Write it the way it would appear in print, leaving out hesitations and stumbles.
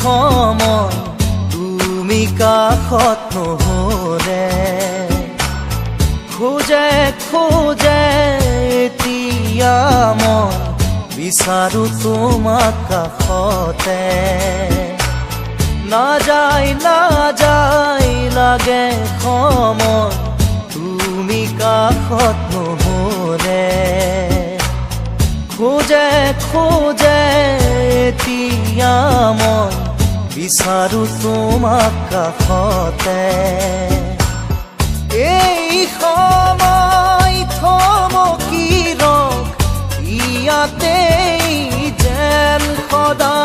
সময় তুমি কাষত নহ'লে খোজে খোজে এতিয়া মই বিচাৰো তোমাক কাষতে নাযায় নাযায় লাগে সময় তুমি কাষত নহ'লে খোজে খোজে এতিয়া মই বিচাৰো তোমাক কাষতে এই সময় থমকি ৰখ ইয়াতেই যেন সদায়